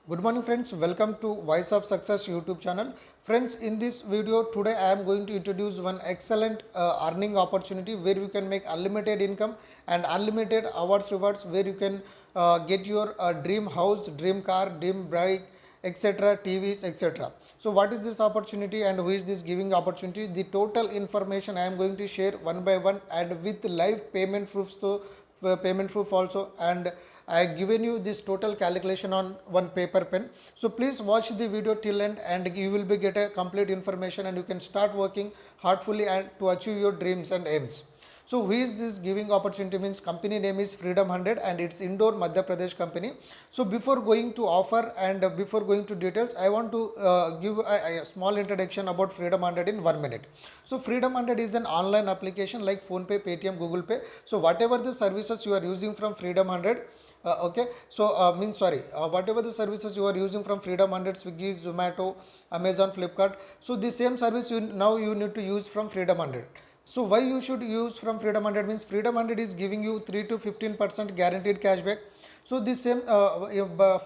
Good morning friends, welcome to Voice of Success YouTube channel. Friends, in this video today I am going to introduce one excellent earning opportunity where you can make unlimited income and unlimited awards rewards, where you can get your dream house, dream car, dream bike, etc., TVs, etc. So what is this opportunity and who is this giving opportunity? The total information I am going to share one by one and with live payment proofs, so payment proof also, and I have given you this total calculation on one paper pen. So please watch the video till end and you will be get a complete information and you can start working heartfully and to achieve your dreams and aims. So who is this giving opportunity? Means company name is Freedom 100 and it's Indore, Madhya Pradesh company. So before going to offer and before going to details, I want to give a small introduction about Freedom 100 in 1 minute. So Freedom 100 is an online application like PhonePe, Paytm, Google Pay. So whatever the services you are using from Freedom 100, whatever the services you are using from Freedom 100, Swiggy, Zomato, Amazon, Flipkart, so the same service now you need to use from Freedom 100. So why you should use from Freedom 100? Means Freedom 100 is giving you 3 to 15% guaranteed cashback. So this same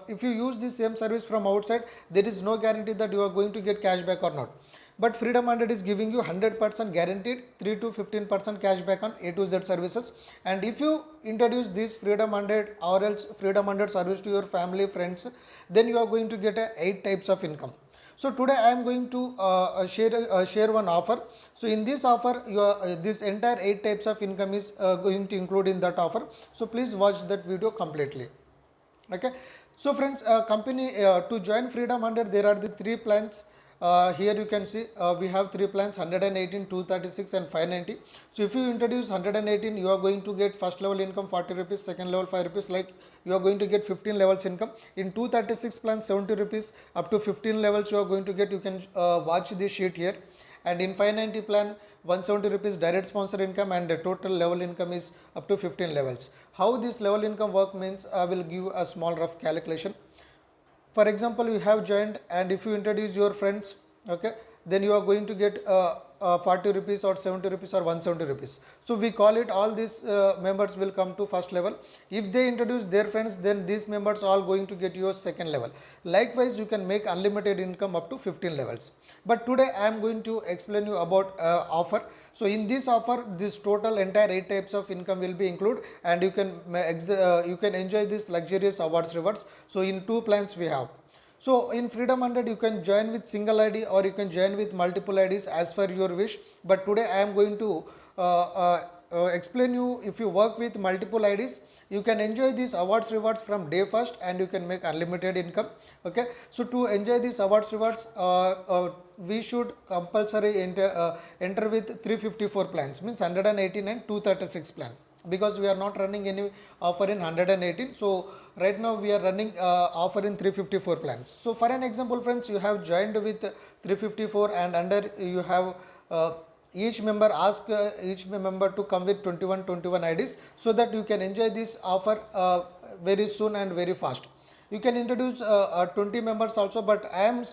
if you use this same service from outside, there is no guarantee that you are going to get cashback or not. But Freedom 100 is giving you 100% guaranteed 3 to 15% cashback on A to Z services. And if you introduce this Freedom 100 or else Freedom 100 service to your family, friends, then you are going to get 8 types of income. So today I am going to share one offer. So in this offer, this entire 8 types of income is going to include in that offer. So please watch that video completely. Okay. So friends, company to join Freedom 100, there are the 3 plans. Here you can see we have 3 plans: 118, 236 and 590. So if you introduce 118, you are going to get first level income 40 rupees, second level 5 rupees, like you are going to get 15 levels income. In 236 plan 70 rupees, up to 15 levels you are going to get. You can watch this sheet here. And in 590 plan 170 rupees direct sponsor income, and the total level income is up to 15 levels. How this level income work means, I will give a small rough calculation. For example, you have joined and if you introduce your friends, okay, then you are going to get 40 rupees or 70 rupees or 170 rupees. So we call it, all these members will come to first level. If they introduce their friends, then these members all going to get your second level. Likewise, you can make unlimited income up to 15 levels. But today I am going to explain you about offer. So in this offer, this total entire 8 types of income will be included, and you can enjoy this luxurious awards rewards. So in 2 plans we have. So in Freedom 100, you can join with single ID or you can join with multiple IDs as per your wish. But today I am going to explain you, if you work with multiple IDs, you can enjoy these awards rewards from day first and you can make unlimited income. Okay. So to enjoy these awards rewards, we should compulsory enter with 354 plans, means 118 and 236 plan, because we are not running any offer in 118. So right now we are running offer in 354 plans. So for an example, friends, you have joined with 354 and under you have each member each member to come with 21 IDs, so that you can enjoy this offer very soon and very fast. You can introduce 20 members also, but I am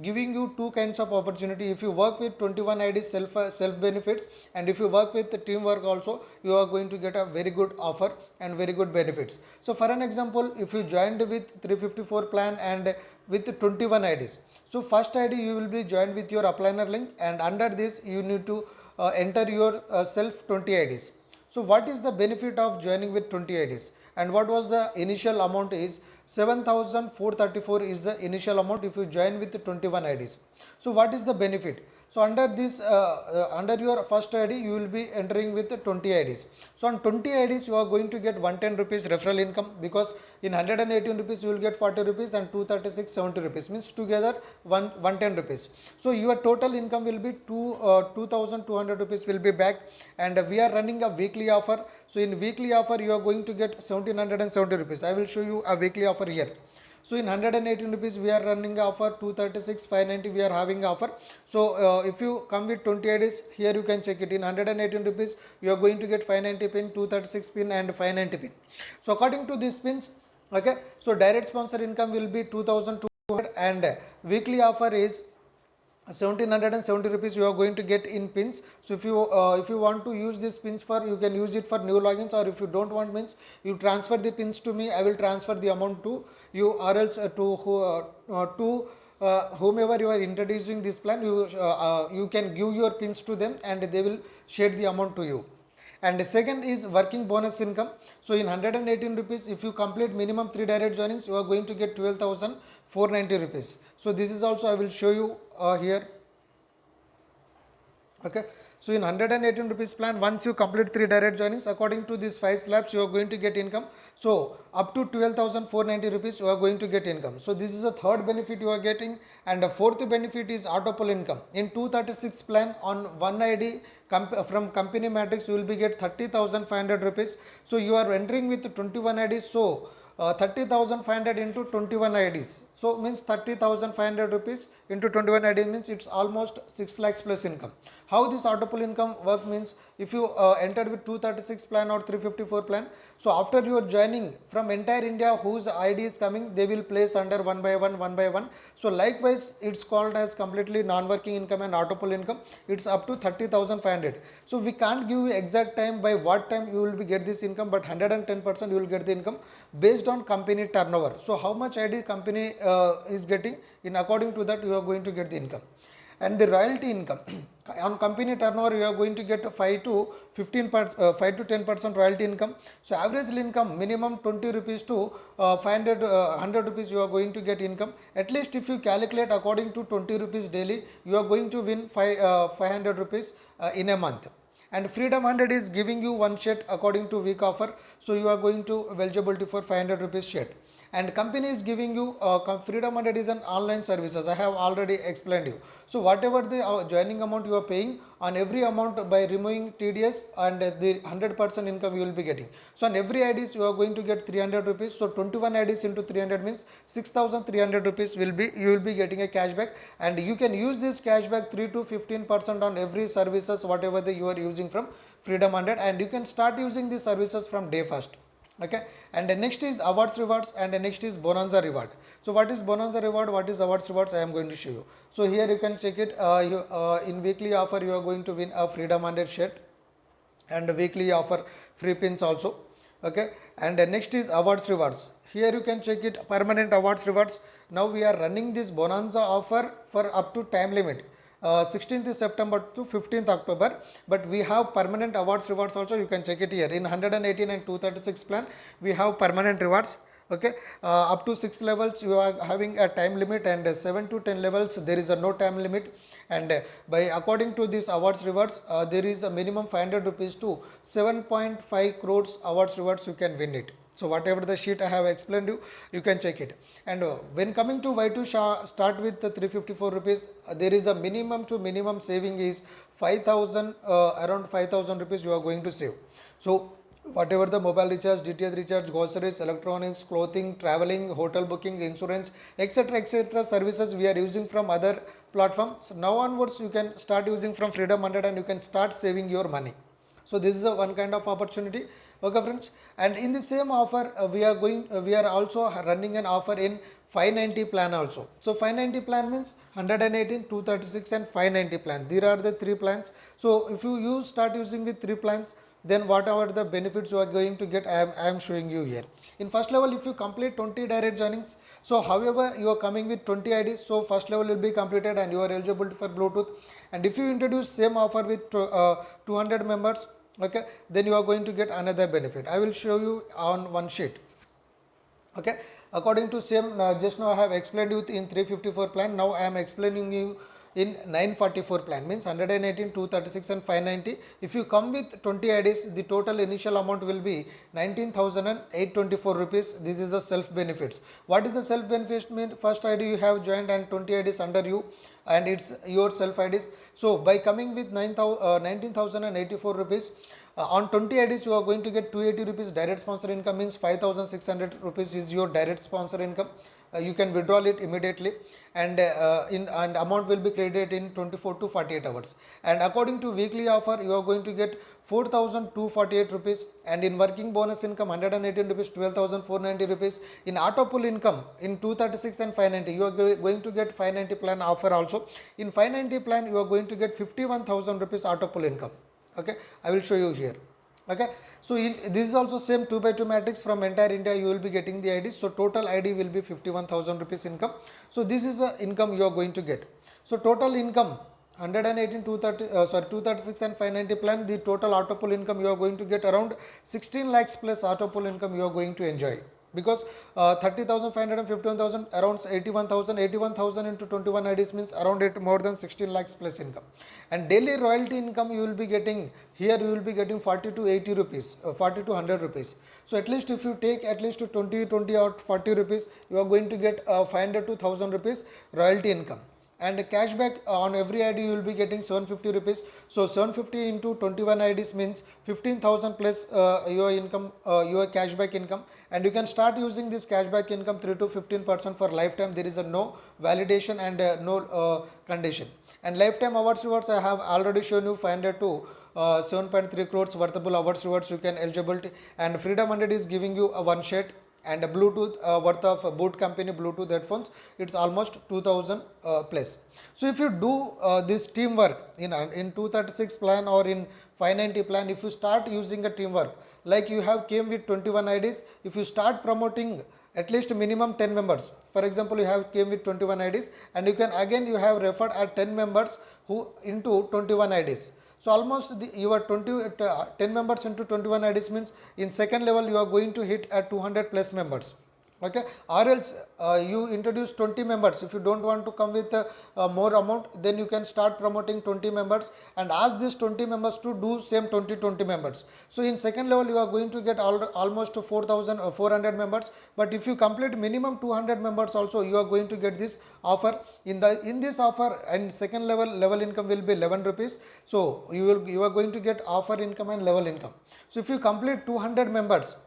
giving you 2 kinds of opportunity. If you work with 21 IDs, self benefits, and if you work with the teamwork also, you are going to get a very good offer and very good benefits. So for an example, if you joined with 354 plan and with 21 IDs, so first ID you will be joined with your upliner link, and under this you need to enter your self 20 IDs. So what is the benefit of joining with 20 IDs, and what was the initial amount is 7,434 is the initial amount if you join with 21 IDs. So what is the benefit? So under this, under your first ID, you will be entering with 20 IDs. So on 20 IDs, you are going to get 110 rupees referral income, because in 118 rupees, you will get 40 rupees and 236, 70 rupees, means together 110 rupees. So your total income will be 2,200 rupees will be back, and we are running a weekly offer. So in weekly offer, you are going to get 1,770 rupees. I will show you a weekly offer here. So in 118 rupees we are running offer, 236, 590 we are having offer. So if you come with 20 IDs, here you can check it. In 118 rupees you are going to get 590 pin, 236 pin and 590 pin. So according to these pins, okay, so direct sponsor income will be 2,200 and weekly offer is 1770 rupees you are going to get in pins. So if you want to use this pins for, you can use it for new logins, or if you don't want, means you transfer the pins to me, I will transfer the amount to you, or else to whomever you are introducing this plan, you can give your pins to them and they will share the amount to you. And the second is working bonus income. So in 118 rupees, if you complete minimum 3 direct joinings, you are going to get 12,490 rupees. So this is also I will show you here. Okay, so in 118 rupees plan, once you complete 3 direct joinings, according to these 5 slabs, you are going to get income. So up to 12,490 rupees you are going to get income. So this is the third benefit you are getting. And the fourth benefit is auto pull income. In 236 plan, on one ID from company matrix, you will be get 30,500 rupees. So you are entering with 21 IDs, so 30,500 into 21 IDs. So means 30,500 rupees into 21 IDs means it's almost 6 lakhs plus income. How this auto pull income work means, if you entered with 236 plan or 354 plan, so after you are joining from entire India whose ID is coming, they will place under one by one. So likewise it's called as completely non-working income and auto pull income. It's up to 30,500. So we can't give you exact time by what time you will be get this income, but 110% you will get the income based on company turnover. So how much ID company is getting, in according to that you are going to get the income. And the royalty income on company turnover, you are going to get 5 to 10% royalty income. So average income minimum 20 rupees to 100 rupees you are going to get income. At least if you calculate according to 20 rupees daily, you are going to win 500 rupees in a month. And Freedom 100 is giving you one shirt according to week offer, so you are going to eligibility for 500 rupees shirt. And company is giving you Freedom 100 is an online services, I have already explained you. So whatever the joining amount you are paying, on every amount by removing TDS and the 100% income you will be getting. So on every IDs you are going to get 300 rupees. So 21 IDs into 300 means 6,300 rupees will be, you will be getting a cashback, and you can use this cashback 3 to 15% on every services whatever you are using from Freedom 100, and you can start using these services from day first. Okay, and the next is awards rewards, and the next is bonanza reward. So what is bonanza reward, what is awards rewards, I am going to show you. So here you can check it. In weekly offer you are going to win a Freedom 100 shirt, and weekly offer free pins also. Okay, and next is awards rewards. Here you can check it, permanent awards rewards. Now we are running this bonanza offer for up to time limit 16th September to 15th October, but we have permanent awards rewards also. You can check it here. In 118 and 236 plan, we have permanent rewards. Okay, up to 6 levels you are having a time limit, and 7 to 10 levels there is a no time limit. And by according to this awards rewards, there is a minimum 500 rupees to 7.5 crores awards rewards you can win it. So whatever the sheet I have explained you can check it. And when coming to why to start with the 354 rupees, there is a minimum to minimum saving is 5,000, around 5,000 rupees you are going to save. So whatever the mobile recharge, DTH recharge, groceries, electronics, clothing, traveling, hotel bookings, insurance, etc. services we are using from other platforms, now onwards you can start using from Freedom 100 and you can start saving your money. So this is a one kind of opportunity. Okay friends, and in the same offer we are also running an offer in 590 plan also. So 590 plan means 118, 236 and 590 plan. There are the 3 plans. So if you start using with 3 plans, then whatever the benefits you are going to get, I am showing you here. In first level, if you complete 20 direct joinings, so however you are coming with 20 IDs, so first level will be completed and you are eligible for Bluetooth. And if you introduce same offer with 200 members, okay, then you are going to get another benefit. I will show you on one sheet. Okay, according to same, just now I have explained you in 354 plan. Now I am explaining you in 944 plan, means 118, 236 and 590. If you come with 20 IDs, the total initial amount will be 19,824 rupees. This is the self benefits. What is the self benefits mean? First ID you have joined and 20 IDs under you, and it's your self IDs. So by coming with 19,084 rupees, On 20 IDs you are going to get 280 rupees direct sponsor income, means 5600 rupees is your direct sponsor income. You can withdraw it immediately, and and amount will be credited in 24 to 48 hours. And according to weekly offer, you are going to get 4248 rupees, and in working bonus income 118 rupees, 12490 rupees. In auto pull income in 236 and 590 you are going to get 590 plan offer also. In 590 plan you are going to get 51,000 rupees auto pull income. Okay, I will show you here. Okay, so this is also same 2 by 2 matrix. From entire India you will be getting the IDs. So total ID will be 51,000 rupees income. So this is the income you are going to get. So total income 118, 236 and 590 plan, the total auto pull income you are going to get around 16 lakhs plus auto pull income you are going to enjoy, because 30,500 and 51,000 around 81,000 into 21 IDs means around more than 16 lakhs plus income. And daily royalty income you will be getting here, you will be getting 40 to 80 rupees, 40 to 100 rupees. So at least if you take at least 20 or 40 rupees, you are going to get 500 to 1000 rupees royalty income. And cashback on every ID you will be getting 750 rupees. So 750 into 21 IDs means 15,000 plus your income, your cashback income. And you can start using this cashback income 3 to 15% for lifetime. There is a no validation and no condition. And lifetime awards rewards I have already shown you, 500 to 7.3 crores worthable awards rewards you can eligibility. And Freedom 100 is giving you a one shirt and a Bluetooth worth of Boot company Bluetooth headphones. It's almost 2000 plus. So if you do this teamwork in 236 plan or in 590 plan, if you start using a teamwork, like you have came with 21 IDs, if you start promoting at least minimum 10 members, for example you have came with 21 IDs and you can again you have referred at 10 members who into 21 IDs. So almost your 10 members into 21 IDs means in second level you are going to hit at 200 plus members. Okay, or else you introduce 20 members. If you don't want to come with more amount, then you can start promoting 20 members and ask these 20 members to do same 20 members. So in second level you are going to get almost 4,400 members. But if you complete minimum 200 members also, you are going to get this offer. In this offer, and second level income will be 11 rupees. So you are going to get offer income and level income. So if you complete 200 members,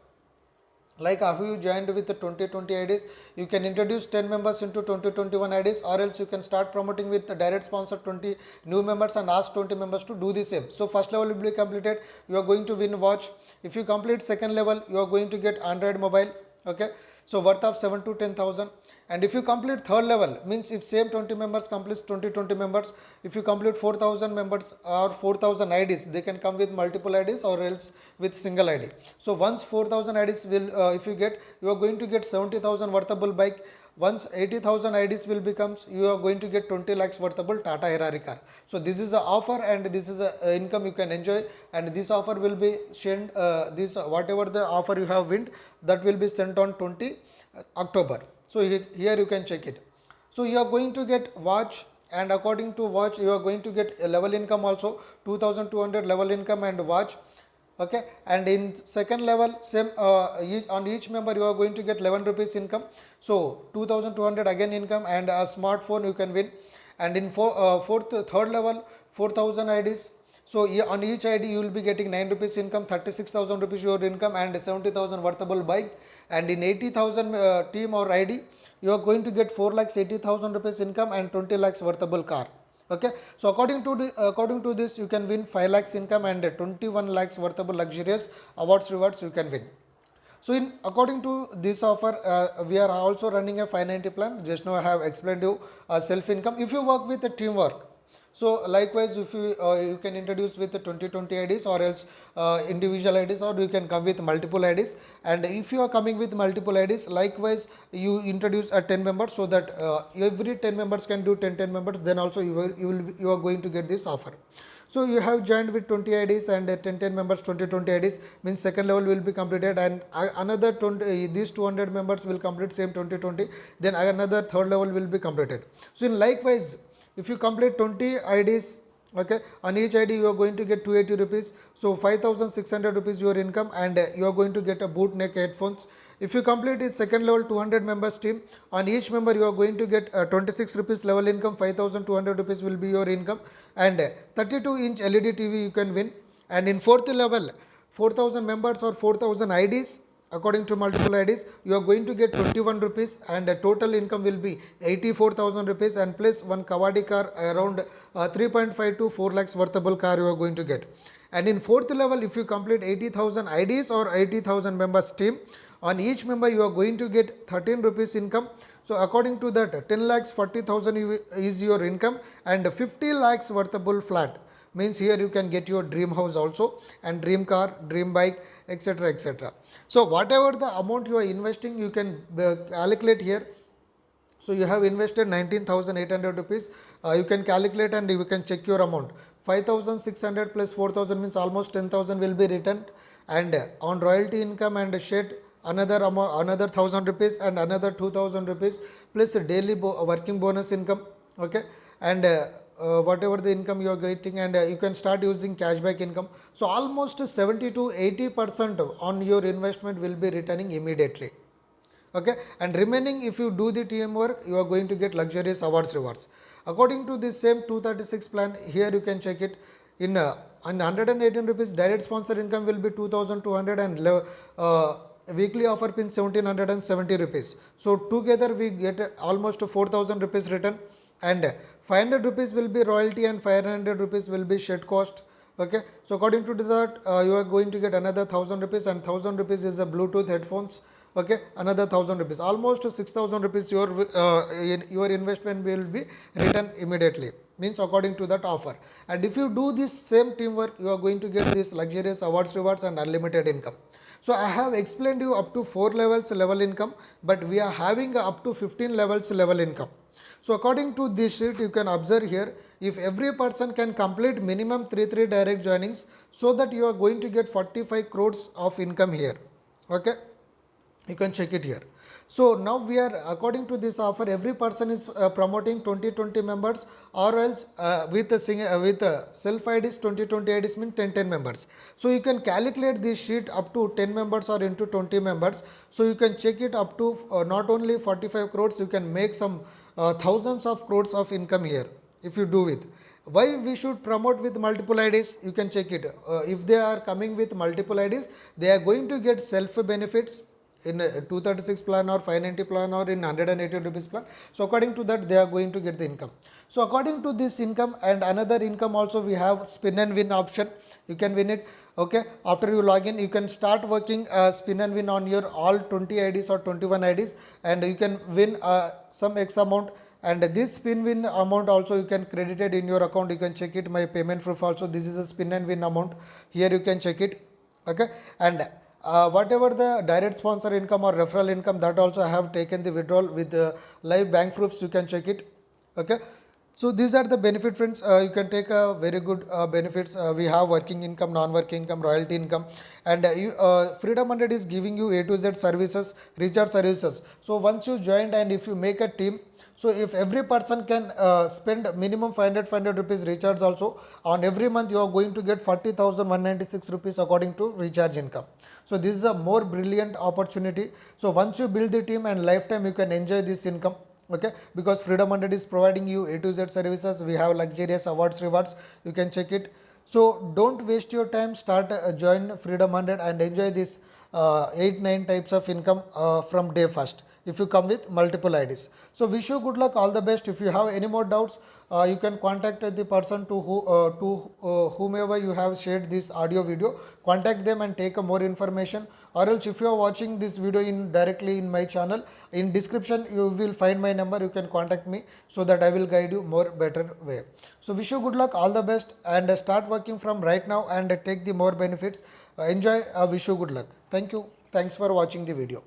like after you joined with the 2020 IDs, you can introduce 10 members into 2021 IDs, or else you can start promoting with the direct sponsor 20 new members and ask 20 members to do the same. So first level will be completed, you are going to win watch. If you complete second level, you are going to get Android mobile. Okay, so worth of 7 to 10,000. And if you complete third level, means if same 20 members completes 20 members, if you complete 4,000 members or 4,000 IDs, they can come with multiple IDs or else with single ID. So once 4,000 IDs will, if you get, you are going to get 70,000 worthable bike. Once 80,000 IDs will becomes, you are going to get 20 lakhs worthable Tata Harari car. So this is the offer and this is a income you can enjoy, and this offer will be sent, this whatever the offer you have win, that will be sent on 20 October. So here you can check it. So you are going to get watch, and according to watch you are going to get a level income also, 2,200 level income and watch. Okay, and in second level same on each member you are going to get 11 rupees income. So 2,200 again income and a smartphone you can win. And in third level 4,000 IDs. So on each ID you will be getting 9 rupees income, 36,000 rupees your income and 70,000 worthable bike. And in 80,000 team or ID, you are going to get 4,80,000 rupees income and 20 lakhs worthable car. Okay, so according to this, you can win 5 lakhs income and 21 lakhs worthable luxurious awards rewards you can win. So according to this offer, we are also running a 590 plan. Just now I have explained you self income. If you work with a teamwork, so likewise if you can introduce with the 2020 IDs or else individual IDs, or you can come with multiple IDs. And if you are coming with multiple IDs, likewise you introduce a 10 members, so that every 10 members can do 10 members, then also you are going to get this offer. So you have joined with 20 IDs and 10 members, 20 IDs means second level will be completed, and another 20, these 200 members will complete same 2020, then another third level will be completed. So in likewise, if you complete 20 IDs, okay, on each ID you are going to get 280 rupees. So 5,600 rupees your income, and you are going to get a boot neck headphones. If you complete it second level 200 members team, on each member you are going to get 26 rupees level income, 5,200 rupees will be your income, and 32-inch LED TV you can win. And in fourth level, 4000 members or 4000 IDs, according to multiple IDs, you are going to get 21 rupees, and the total income will be 84,000 rupees, and plus one Kawadi car around 3.5 to 4 lakhs worthable car you are going to get. And in fourth level, if you complete 80,000 IDs or 80,000 members team, on each member you are going to get 13 rupees income. So according to that, 10 lakhs 40,000 is your income, and 50 lakhs worthable flat, means here you can get your dream house also, and dream car, dream bike, etc, etc. So whatever the amount you are investing, you can calculate here. So you have invested 19,800 rupees. You can calculate and you can check your amount. 5,600 plus 4,000 means almost 10,000 will be returned, and on royalty income and shed another amount, another 1,000 rupees and another 2,000 rupees plus daily working bonus income. Okay, and whatever the income you are getting, and you can start using cashback income. So almost 70 to 80% on your investment will be returning immediately. Okay, and remaining, if you do the TM work, you are going to get luxurious awards rewards. According to this same 236 plan, here you can check it. In 118 rupees direct sponsor income will be 2200, and weekly offer pin 1770 rupees. So together we get almost 4000 rupees return, and 500 rupees will be royalty and 500 rupees will be shed cost. Okay, so according to that, you are going to get another 1000 rupees, and 1000 rupees is a Bluetooth headphones. Okay, another 1000 rupees, almost 6000 rupees your investment will be returned immediately, means according to that offer. And if you do this same teamwork, you are going to get this luxurious awards rewards and unlimited income. So I have explained you up to 4 levels level income, but we are having up to 15 levels level income. So according to this sheet, you can observe here, if every person can complete minimum 3 direct joinings, so that you are going to get 45 crores of income here. Okay, you can check it here. So now we are, according to this offer, every person is promoting 20 members, or else with self IDs 20 IDs means 10 members. So you can calculate this sheet up to 10 members or into 20 members. So you can check it up to not only 45 crores, you can make some thousands of crores of income here if you do it. Why we should promote with multiple IDs? You can check it. If they are coming with multiple IDs, they are going to get self benefits in 236 plan or 590 plan or in 180 rupees plan. So according to that, they are going to get the income. So according to this income and another income also, we have spin and win option. You can win it. Okay, after you log in, you can start working spin and win on your all 20 IDs or 21 IDs, and you can win some X amount. And this spin win amount also you can credit it in your account. You can check it, my payment proof also. This is a spin and win amount. Here you can check it. Okay, and whatever the direct sponsor income or referral income, that also I have taken the withdrawal with live bank proofs. You can check it. Okay, so these are the benefit, friends. You can take very good benefits. We have working income, non-working income, royalty income, and Freedom 100 is giving you A to Z services, recharge services. So once you joined, and if you make a team, so if every person can spend minimum 500 rupees recharge also, on every month you are going to get 40,196 rupees according to recharge income. So this is a more brilliant opportunity. So once you build the team, and lifetime you can enjoy this income. Okay, because Freedom 100 is providing you A to Z services. We have luxurious awards rewards. You can check it. So don't waste your time. Start join Freedom 100 and enjoy this 8-9 types of income from day first, if you come with multiple IDs. So wish you good luck, all the best. If you have any more doubts, you can contact the person to whomever you have shared this audio video. Contact them and take more information. Or else if you are watching this video directly in my channel, in description you will find my number. You can contact me so that I will guide you more better way. So wish you good luck, all the best, and start working from right now and take the more benefits. Enjoy. Wish you good luck. Thank you. Thanks for watching the video.